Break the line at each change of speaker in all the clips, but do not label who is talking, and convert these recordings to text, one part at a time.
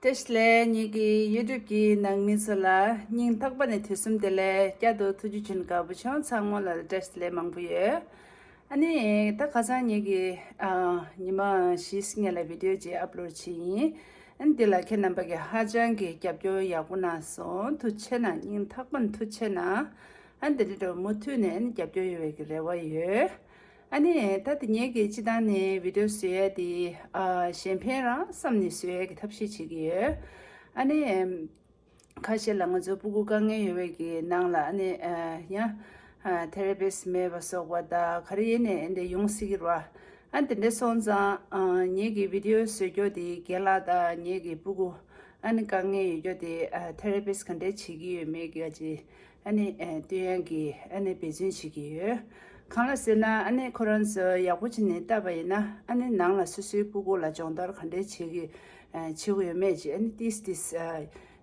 Tesla nigi YouTube ki nangmi sala ning thakbane thusum dele jado thuju chun ka buchon sangmo la Tesla mangbuye ani ta khaza nigi nima shisnge la video je upload chi andila ke namba ge hajang ge gyabyo yaguna so thuchena ning thakban thuchena andri do mutune gyabyo yewe ge rewa ye 아니 다들 얘기 지단에 비디오 수에 디 샴페인랑 썸니 수에 탑시치기 아니 가실랑저 부구강에 여기 나라 아니 야 테레비스 메버서 와다 카리네 인데 용식이로 안데 손자 얘기 비디오 수요디 겔라다 얘기 부구 아니 강에 여디 테레비스 컨데 치기 메기가지 아니 뒤양기 아니 비즈니스기 칸라스나 안에 코런스 야부진에 따바이나 안에 낭라 수수 부고라 정도로 간데 지기 지구의 매지 and this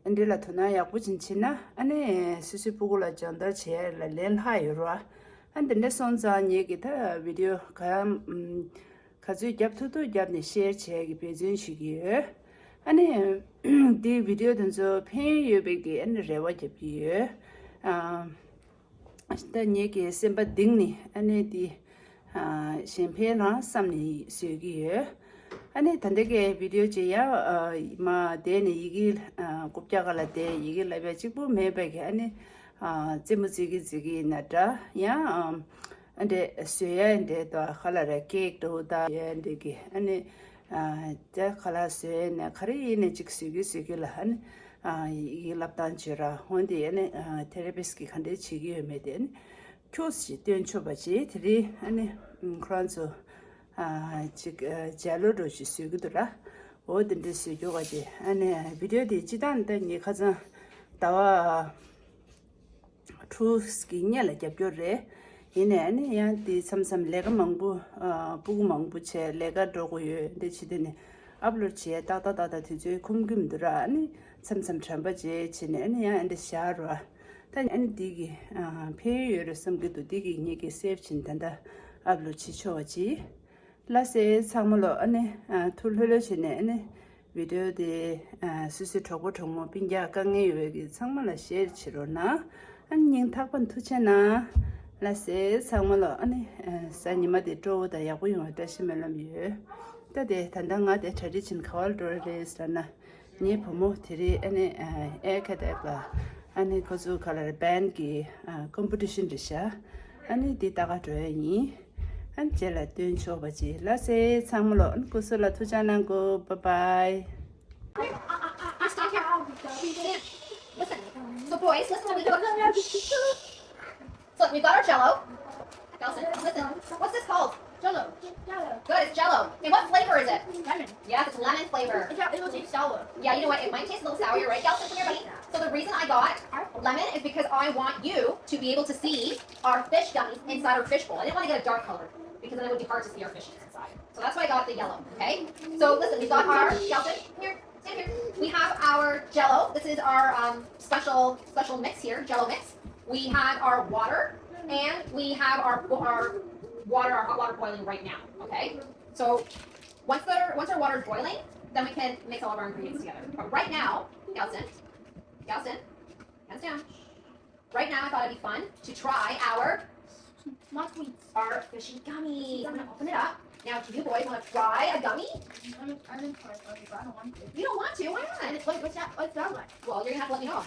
안들라 토나 야부진치나 안에 수수 부고라 정도 제일 렌하이로아 안데 내 손자 얘기다 비디오 감 가지 잡투도 잡네 셰어 제기 베진시기 안에 디 비디오 던저 페이 유베기 안에 레와 잡기 asta nyeke semba dingni ane di champagne samni syegi ane tandege video je ya ma dene yigi kopjagala de yigi labe chibu mebege ane jemuzigi zigi nata ya ande suya ande to khalara cake to da ande ge ane ja khala suya na khari ne chiksugi sugi la ane 이 랍단치라 혼데 ene 테레비스키 칸데 치기에메된 교시 된초바지 들이 아니 크란소 즉 젤로도 시수기더라 어딘데 시조가지 아니 비디오디 지단데 니 가자 다와 투스키냐라 잡교레 이네 아니 야디 삼삼 레가 망부 부구 망부체 레가 도고요 데치데네 아블로치에 다다다다 뒤지 kumgim들아 아니 삼삼 참바지 지내냐 근데 샤르와 단 안디기 페이유를 섬기도 디기 니게 세프 진단다 아블로치 초지 라세 상물로 아니 툴흘러지네 아니 비디오디 수수 토고 통모 빈자 강에 여기 상물로 셰르치로나 안닝 탁번 투체나 라세 상물로 아니 사니마디 쪼다 야고용 다시멜람이 다데 단당아데 트레디션 카월도레스나 니 포모 티리 아니 에카데가 아니 거주 컬러 밴기 컴피티션 디샤 아니 디다가 줘니 안젤라 뜬쇼바지 라세 상물로 안고슬라 투자난 거 바이바이
Stop here. Listen. So boys, listen what we do. So we've got our jello. Nelson, listen. What's this called?
Jello.
Good, it's jello. And what flavor is it?
Lemon.
Yes, it's lemon flavor.
It will taste sour.
Yeah, you know what? It might taste a little sour. You're right, Gelson. Come here, buddy. So the reason I got lemon is because I want you to be able to see our fish gummies inside our fish bowl. I didn't want to get a dark color because then it would be hard to see our fishes inside. So that's why I got the yellow, okay? So listen, we've got our, Gelson, here, stand here. We have our jello. This is our special mix here, jello mix. We have our water, and we have our hot water boiling right now, okay? So once our water is boiling, then we can mix all of our ingredients together. But right now, Gelson, hands down. Right now, I thought it'd be fun to try our fishy gummies. I'm gonna open it up. Now, do you boys want to try a gummy?
I didn't try it, but I don't want to.
You don't want to? Why not?
Wait, what's that like?
Well, you're gonna have to let me know.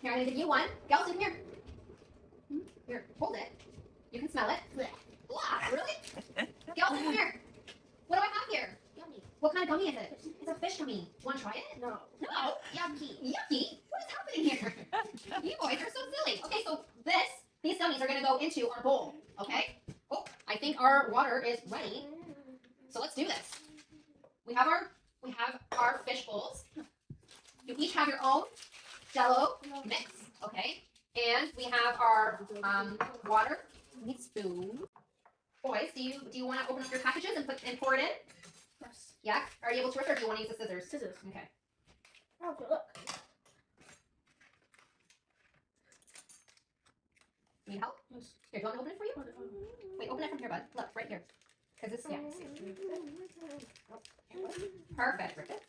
Here, I'm gonna give you one. Gelson, here. Here, hold it. You can smell it. Blah, really? Gelson, come here. What do I have here?
Yummy.
What kind of gummy is it? It's a fish gummy. Want to try it?
No.
No.
Yucky.
Yucky? What is happening here? You boys are so silly. Okay, so these gummies are going to go into our bowl, okay? Oh, I think our water is ready. So let's do this. We have our fish bowls. You each have your own jello mix, okay? And we have our water. We need spoons. Boys, do you want to open up your packages and pour it in?
Yes.
Yeah? Are you able to rip it, or do you want to use the scissors?
Scissors.
Okay.
Oh, look.
Need help?
Yes.
Here, do you want me to open it for you? Wait, open it from here, bud. Look, right here. Because it's, yeah. See. Oh, perfect. Rip it.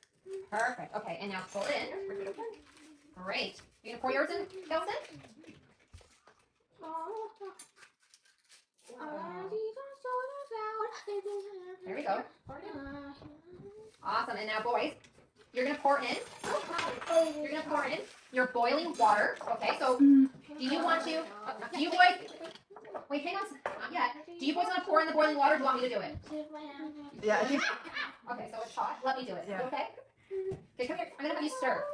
Perfect. Okay, and now pull it in. Rip it open. Great. You gonna pour yours in, Kelson? There we go. Awesome. And now, boys, you're gonna pour in. You're gonna pour in your boiling water. Okay. So, do you want to? Do you boys? Wait, hang on. Not yet. Do you boys want to pour in the boiling water? Or do you want me to do it?
Yeah, I think.
Okay. So it's hot. Let me do it.
Yeah.
Okay. Okay. Come here. I'm gonna have you stir.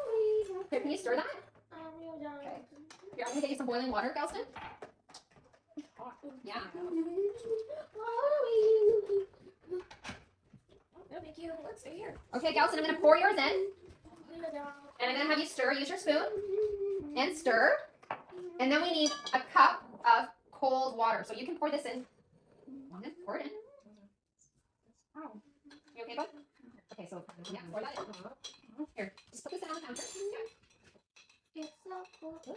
Okay. Can you stir that? Okay. Here, I'm gonna get you some boiling water, Gelston. Yeah.
No, thank you. Let's stay here.
Okay, Gelston, I'm gonna pour yours in, and I'm gonna have you stir. Use your spoon and stir. And then we need a cup of cold water. So you can pour this in. Pour it in. Oh. You okay, bud? Okay, so yeah, pour that in. Here, just put this in on the counter. Yeah.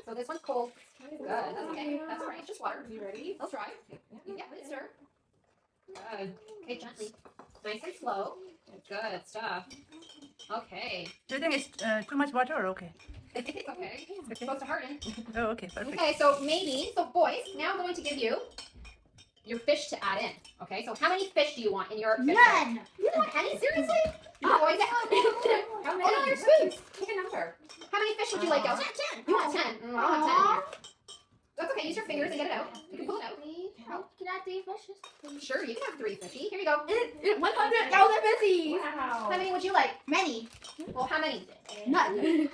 So this one's cold. Good. That's okay. That's all right. It's just water. You ready? I'll try. Yeah, let it stir. Good. Okay, gently. Nice and slow. Good stuff. Okay.
Do you think it's too much water or okay?
It's okay. It's supposed to harden.
Oh, okay, perfect.
Okay, so boys, now I'm going to give you your fish to add in. Okay, so how many fish do you want in your fish bowl?
None.
You don't want any? Seriously? You boys?
How
Oh, no, your spoons.
Pick a number.
How many fish would you like, Elsa?
10.
You want 10. I don't have 10 in here. That's okay. Use your fingers and get it out. You can pull it out.
Can I have 3 fishes?
Sure, you can have 350. Here you go.
100,000 fishies.
How many would you like?
Many.
Well, how many?
None.
Do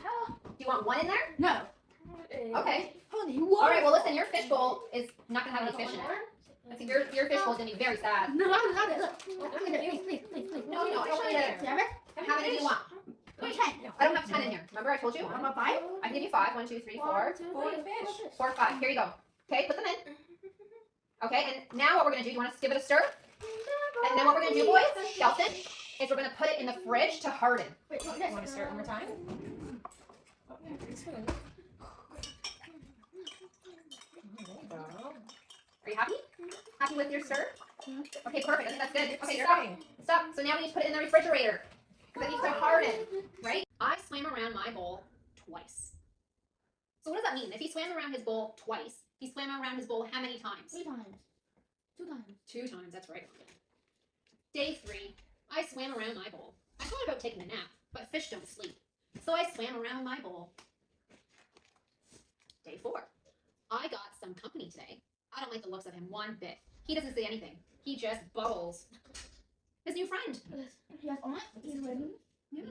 you want one in there?
No.
Okay.
Only
All right. Well, listen. Your fish bowl is not gonna have any fish in it. I think your fish bowl is gonna be very sad.
No, I'm not. Look. I'm gonna please.
No, I don't want it in there. How many do you want?
10.
I don't have 10 in here. Remember I told you?
I'm a 5.
I can give you 5. 1, 2, 3, 4. 4, 5. Here you go. Okay, put them in. Okay, and now what we're gonna do? Do you want to give it a stir? And then what we're gonna do, boys, Shelton, is we're gonna put it in the fridge to harden.
Wait,
Want to start one more time?
Are you happy? Happy with your stir? Okay, perfect. I think that's good. Okay,
Stirring.
stop. So now we need to put it in the refrigerator. Because it needs to harden, right? I swam around my bowl twice. So what does that mean? If he swam around his bowl twice, he swam around his bowl how many times?
3 times. 2 times.
2 times, that's right. Day 3, I swam around my bowl. I thought about taking a nap, but fish don't sleep. So I swam around my bowl. Day 4, I got some company today. I don't like the looks of him one bit. He doesn't say anything. He just bubbles. His new friend.
Yes, on. He's ready.
Yeah.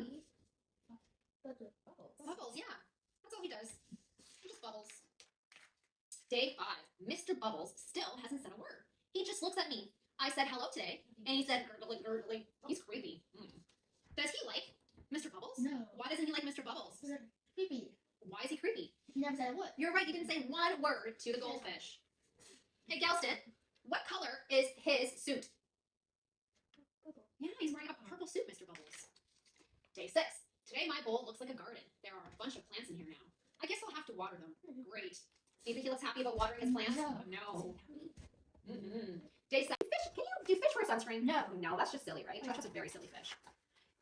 Bubbles.
Bubbles, yeah. That's all he does. He just bubbles. Day 5, Mr. Bubbles still hasn't said a word. He just looks at me. I said hello today, and he said gurgly, gurgly. He's creepy. Does he like Mr. Bubbles?
No.
Why doesn't he like Mr. Bubbles?
Creepy.
Why is he creepy?
He never said what.
You're right, he didn't say one word to the goldfish. Hey, Gelston, what color is his suit? Yeah, he's wearing a purple suit, Mr. Bubbles. Day 6. Today my bowl looks like a garden. There are a bunch of plants in here now. I guess I'll have to water them. Great. Do you think he looks happy about watering his plants? No. Day 7. Fish, can you do fish wear sunscreen?
No.
No, that's just silly, right? That's just a very silly fish.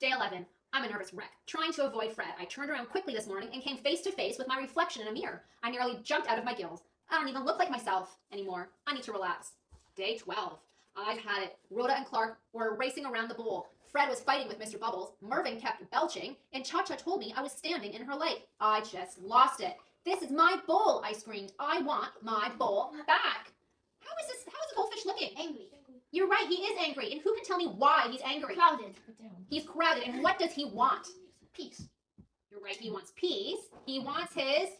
Day 11. I'm a nervous wreck. Trying to avoid Fred, I turned around quickly this morning and came face to face with my reflection in a mirror. I nearly jumped out of my gills. I don't even look like myself anymore. I need to relax. Day 12. I've had it. Rhoda and Clark were racing around the bowl. Fred was fighting with Mr. Bubbles. Mervyn kept belching. And Cha-Cha told me I was standing in her lake. I just lost it. This is my bowl, I screamed. I want my bowl back. How is the goldfish looking?
Angry.
You're right, he is angry. And who can tell me why he's angry?
Crowded.
He's crowded. And what does he want?
Peace.
You're right, he wants peace. He wants his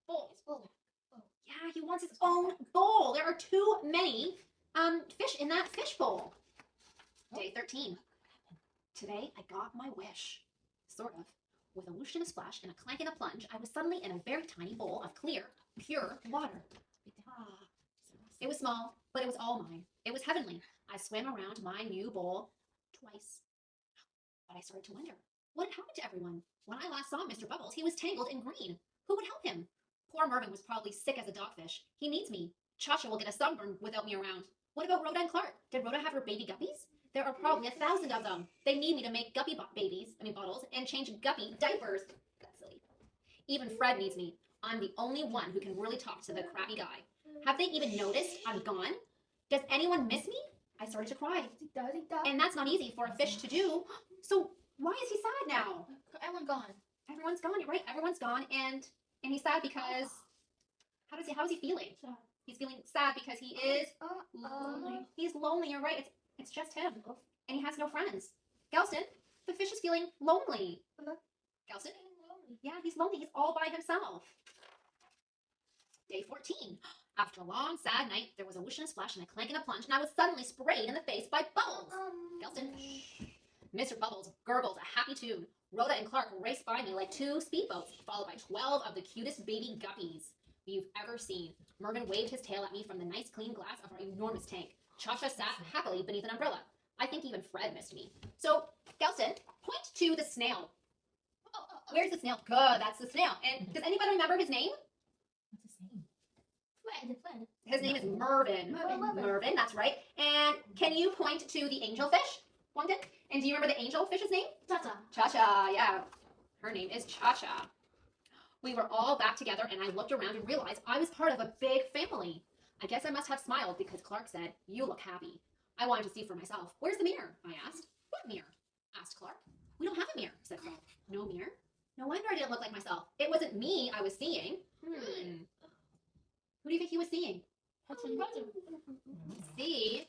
bowl. Yeah, he wants his own bowl. There are too many fish in that fish bowl. Day 13. Today I got my wish. Sort of. With a whoosh and a splash and a clank and a plunge, I was suddenly in a very tiny bowl of clear, pure water. It was small, but it was all mine. It was heavenly. I swam around my new bowl twice. But I started to wonder, what had happened to everyone? When I last saw Mr. Bubbles, he was tangled in green. Who would help him? Poor Mervyn was probably sick as a dogfish. He needs me. Cha-Cha will get a sunburn without me around. What about Rhoda and Clark? Did Rhoda have her baby guppies? There are probably 1,000 of them. They need me to make guppy bottles, and change guppy diapers. That's silly. Even Fred needs me. I'm the only one who can really talk to the crabby guy. Have they even noticed I'm gone? Does anyone miss me? I started to cry. And that's not easy for a fish to do. So why is he sad now?
Everyone gone.
Everyone's gone. You're right. Everyone's gone, and he's sad because how is he feeling? He's feeling sad because he is lonely. He's lonely. You're right. It's just him, and he has no friends. Gelston, the fish is feeling lonely. Gelston, yeah, he's lonely. He's all by himself. Day 14. After a long, sad night, there was a whoosh and a splash and a clank and a plunge, and I was suddenly sprayed in the face by Bubbles. Gelston, Mr. Bubbles gurgled a happy tune. Rhoda and Clark raced by me like two speedboats, followed by 12 of the cutest baby guppies you've ever seen. Mervyn waved his tail at me from the nice clean glass of our enormous tank. Cha-Cha sat happily beneath an umbrella. I think even Fred missed me. So, Gelston, point to the snail. Where's the snail? Good, that's the snail. And does anybody remember his name?
What's his name? Fred.
His name is Mervyn. Mervyn, that's right. And can you point to the angelfish, Wongton? And do you remember the angelfish's name?
Cha-cha.
Cha-Cha, yeah. Her name is Cha-Cha. We were all back together, and I looked around and realized I was part of a big family. I guess I must have smiled because Clark said, "You look happy." I wanted to see for myself. "Where's the mirror?" I asked. "What mirror?" asked Clark. "We don't have a mirror," said Fred. "No mirror? No wonder I didn't look like myself. It wasn't me I was seeing." Who do you think he was seeing? See?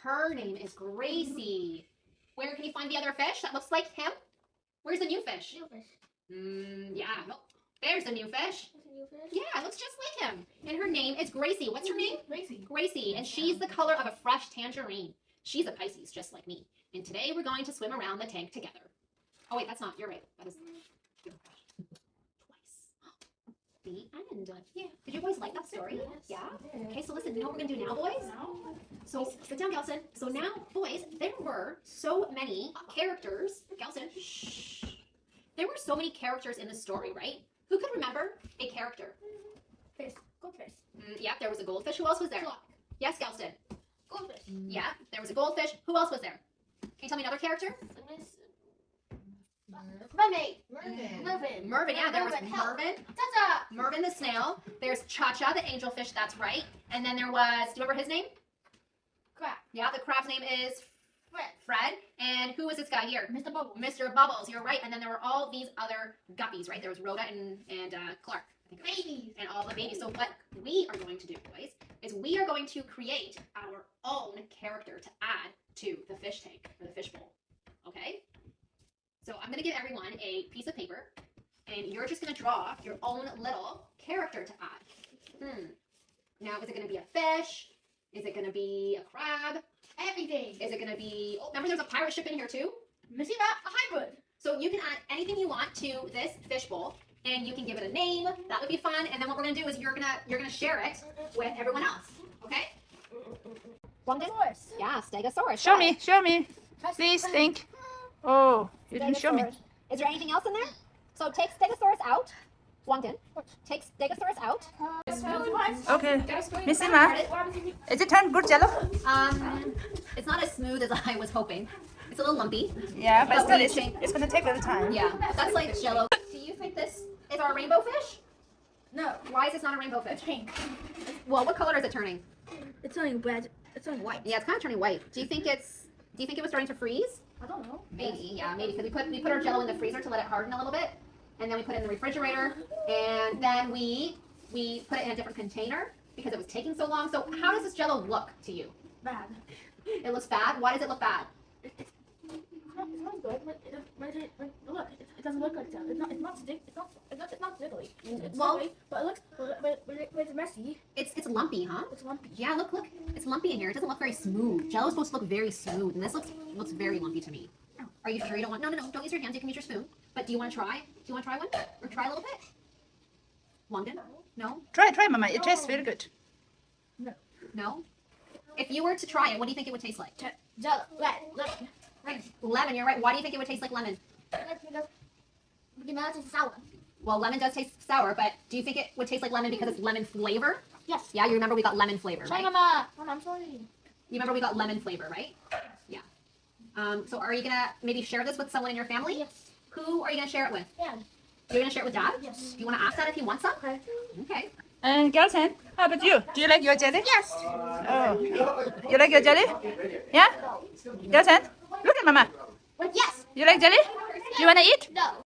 Her name is Gracie. Where can you find the other fish that looks like him? Where's the new fish? Yeah, nope. There's the new fish. Yeah, it looks just like him. And her name is Gracie. What's her name? Gracie. And she's the color of a fresh tangerine. She's a Pisces, just like me. And today we're going to swim around the tank together. Oh, wait, that's not. You're right. That is twice. The end. Yeah. Did you boys like that story?
Yes.
Yeah? Okay, so listen, you know what we're going to do now, boys? So, sit down, Gelston. So now, boys, there were so many characters. Gelston, shh. There were so many characters in the story, right? Who could remember a character?
Goldfish.
Yeah, there was a goldfish. Who else was there?
Clock.
Yes, Gelston.
Goldfish.
Yeah, there was a goldfish. Who else was there? Can you tell me another character?
Mervyn.
Mervyn, yeah, there was
Help.
Mervyn.
Cha-cha.
Mervyn the snail. There's Cha-Cha the angelfish, that's right. And then there was, do you remember his name?
Crab.
Yeah, the crab's name is Fred. And who was this guy here?
Mr. Bubbles.
Mr. Bubbles, you're right. And then there were all these other guppies, right? There was Rhoda and Clark. I think it was.
Babies.
And all the babies. So what we are going to do, boys, is we are going to create our own character to add to the fish tank, or the fish bowl. Okay? So I'm going to give everyone a piece of paper, and you're just going to draw your own little character to add. Now, is it going to be a fish? Is it going to be a crab?
Everything.
Is it going to be... Oh, remember there's a pirate ship in here too?
Missing a hybrid.
So you can add anything you want to this fish bowl, and you can give it a name. That would be fun. And then what we're going to do is you're gonna share it with everyone else. Okay?
Stegosaurus.
Yeah, Stegosaurus.
Show me. Please think. Oh, you didn't show me.
Is there anything else in there? So take Stegosaurus out. Wongton. Take Stegosaurus out.
Okay. Miss Emma, is it turned good jello?
It's not as smooth as I was hoping. It's a little lumpy.
Yeah, but
But
still, it's going to take a little time.
Yeah, that's like jello. Do you think this is our rainbow fish?
No.
Why is this not a rainbow fish?
Pink.
Well, what color is it turning?
It's turning red. It's turning white.
Yeah, it's kind of turning white. Do you think it was starting to freeze?
I don't know.
Maybe, yeah, maybe because we put our jello in the freezer to let it harden a little bit, and then we put it in the refrigerator, and then we put it in a different container because it was taking so long. So how does this jello look to you?
Bad.
It looks bad. Why does it look bad?
It smells good, but look, it doesn't look like that. It's not jiggly. It's
Well-
jiggly, but it looks, but it's messy.
It's lumpy, huh?
It's lumpy.
Yeah, look, it's lumpy in here. It doesn't look very smooth. Jello's supposed to look very smooth, and this looks very lumpy to me. Are you sure you don't want? No, don't use your hands. You can use your spoon. But do you want to try? Do you want to try one, or try a little bit? London? No,
Try, Mama. It tastes very good.
no. If you were to try it, what do you think it would taste like?
Jello. Lemon.
Right. Lemon. You're right. Why do you think it would taste like lemon?
Because it's sour.
Well, lemon does taste sour, but do you think it would taste like lemon because it's lemon flavor?
Yes.
Yeah, you remember we got lemon flavor,
Sorry,
right?
Mama. I'm sorry.
You remember we got lemon flavor, right? Yeah. So are you gonna maybe share this with someone in your family?
Yes.
Who are you gonna share it with?
Dad.
You're gonna share it with Dad?
Yes.
Do you wanna ask Dad if he wants some?
Okay.
Okay.
And Gelsen, how about you? Do you like your jelly?
Yes.
Oh. You like your jelly? Yeah? Gelsen, look at Mama.
Yes.
You like jelly? Do you want to eat?
No.